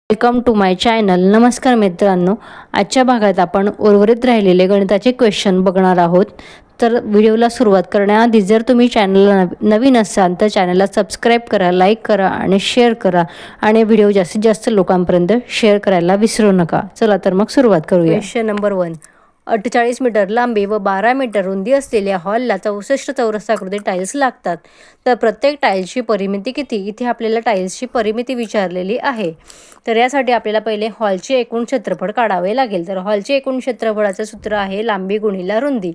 Welcome to my channel. नमस्कार मित्रांनो, आजच्या भागात आपण उर्वरित राहिलेले गणिताचे क्वेश्चन बघणार आहोत. तर व्हिडिओला सुरुवात करण्याआधी जर तुम्ही चॅनलला नवीन असाल तर चॅनलला सबस्क्राईब करा, लाईक करा आणि शेअर करा आणि व्हिडिओ जास्तीत जास्त लोकांपर्यंत शेअर करायला विसरू नका. चला तर मग सुरुवात करूया. Question number 1. 48 मीटर लांबी व 12 मीटर रुंदी असलेल्या हॉलला 64 चौरसाकृती टाईल्स लागतात. तर प्रत्येक टाईल्सची परिमिती किती? इथे आपल्याला टाईल्सची परिमिती विचारलेली आहे. तर यासाठी आपल्याला पहिले हॉलचे एकूण क्षेत्रफळ काढावे लागेल. तर हॉलचे एकूण क्षेत्रफळाचं सूत्र आहे लांबी गुणिले रुंदी.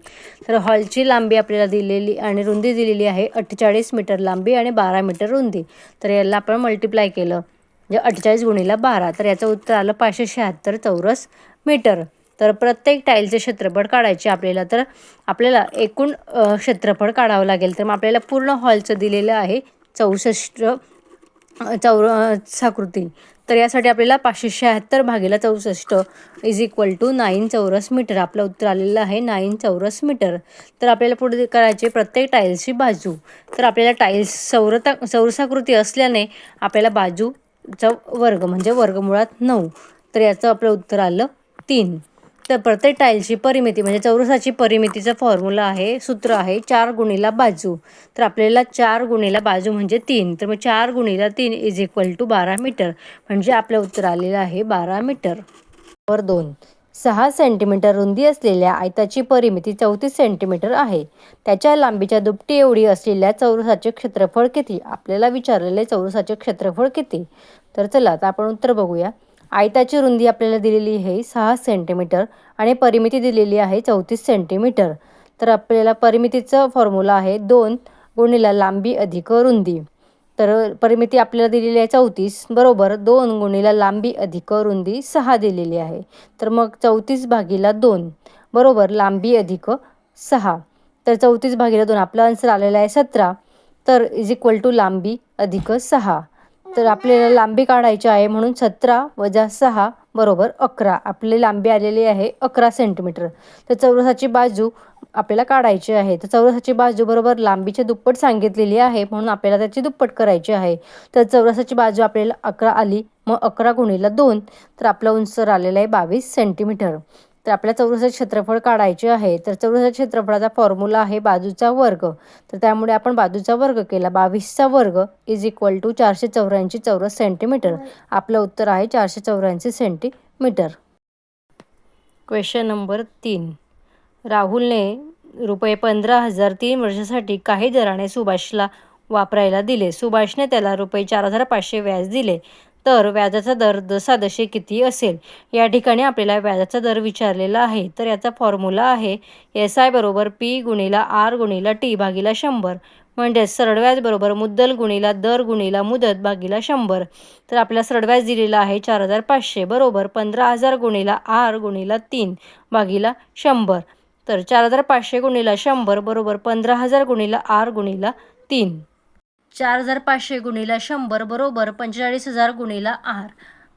तर हॉलची लांबी आपल्याला दिलेली आणि रुंदी दिलेली आहे 48 मीटर लांबी आणि 12 मीटर रुंदी. तर याला आपण मल्टिप्लाय केलं म्हणजे 48 गुणिले 12. तर याचं उत्तर आलं 576 चौरस मीटर. तर प्रत्येक टाईलचे क्षेत्रफळ काढायचे आपल्याला. तर आपल्याला एकूण क्षेत्रफळ काढावं लागेल. तर मग आपल्याला पूर्ण हॉलचं दिलेलं आहे 64 चौरसाकृती. तर यासाठी आपल्याला 576 भागिले 64 इज इक्वल टू 9 चौरस मीटर. आपलं उत्तर आलेलं आहे 9 चौरस मीटर. तर आपल्याला पुढे करायचे प्रत्येक टाईल्सची बाजू. तर आपल्याला टाईल्स चौरसाकृती असल्याने आपल्याला बाजूचा वर्ग म्हणजे वर्गमुळात 9. तर याचं आपलं उत्तर आलं 3. तर प्रत्येक टाईल्सची परिमिती म्हणजे चौरसाची परिमितीचा फॉर्म्युला आहे, सूत्र आहे 4 गुणिले बाजू. तर आपल्याला 4 गुणिले बाजू म्हणजे 3. तर मग 4 गुणिले 3 इज इक्वल टू 12 मीटर. म्हणजे आपलं उत्तर आलेलं आहे 12 मीटर. नंबर 2. 6 सेंटीमीटर रुंदी असलेल्या आयताची परिमिती 34 सेंटीमीटर आहे. त्याच्या लांबीच्या दुपटी एवढी असलेल्या चौरसाचे क्षेत्रफळ किती? आपल्याला विचारलेले चौरसाचे क्षेत्रफळ किती? तर चला आता आपण उत्तर बघूया. आयताची रुंदी आपल्याला दिलेली आहे 6 सेंटीमीटर आणि परिमिती दिलेली आहे 34 सेंटीमीटर. तर आपल्याला परिमितीचं फॉर्म्युला आहे 2 गुणिले लांबी अधिक रुंदी. तर परिमिती आपल्याला दिलेली आहे 34 बरोबर 2 गुणिले लांबी अधिक रुंदी 6 दिलेली आहे. तर मग 34 भागिले 2 बरोबर लांबी अधिक 6. तर 34 भागिले 2 आपला आन्सर आलेला आहे 17. तर इज इक्वल टू लांबी अधिक 6. तर आपल्याला लांबी काढायची आहे म्हणून 17 वजा 6 बरोबर 11. आपली लांबी आलेली आहे 11 सेंटीमीटर. तर चौरसाची बाजू आपल्याला काढायची आहे. तर चौरसाची बाजू बरोबर लांबीच्या दुप्पट सांगितलेली आहे म्हणून आपल्याला त्याची दुप्पट करायची आहे. तर चौरसाची बाजू आपल्याला 11 आली. मग 11 गुणिले 2 तर आपलं उत्तर आलेलं आहे 22 सेंटीमीटर. तर आपल्या चौरसाचे क्षेत्रफळ काढायचे आहे. तर चौरसाच्या क्षेत्रफळाचा फॉर्म्युला आहे बाजूचा वर्ग. तर त्यामुळे आपण बाजूचा वर्ग केला. 22चा वर्ग इज इक्वल टू 484 चौरस सेंटीमीटर. आपलं उत्तर आहे 484 सेंटीमीटर. Question number 3. राहुलने ₹15,000 3 वर्षासाठी काही दराने सुभाषला वापरायला दिले. सुभाषने त्याला ₹4,500 व्याज दिले. तर व्याजाचा दर जसाजसे किती असेल? या ठिकाणी आपल्याला व्याजाचा दर विचारलेला आहे. तर याचा फॉर्म्युला आहे SI बरोबर P गुणिले R गुणिले T भागिले 100. म्हणजे सरळ व्याज बरोबर मुद्दल गुणिले दर गुणिले मुदत भागिले 100. तर आपल्याला सरळ व्याज दिलेला आहे 4,500 बरोबर 15,000 गुणिले R गुणिले 3 भागिले 100. तर 4,500 गुणिले 100 बरोबर 15,000 गुणिले R गुणिले 3. 4,500 गुणिले 100 बरोबर 45,000 गुणिले R.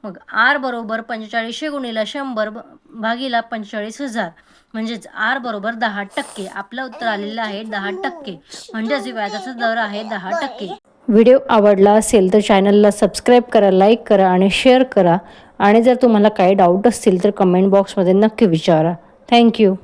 मग R बरोबर 4500 गुणिले 100 भागिले 45,000. म्हणजेच R बरोबर 10%. आपलं उत्तर आलेलं आहे 10%. म्हणजेच व्याजाचा दर आहे 10%. व्हिडिओ आवडला असेल तर चॅनलला सबस्क्राईब करा, लाईक करा आणि शेअर करा. आणि जर तुम्हाला काही डाऊट असतील तर कमेंट बॉक्समध्ये नक्की विचारा. थँक्यू.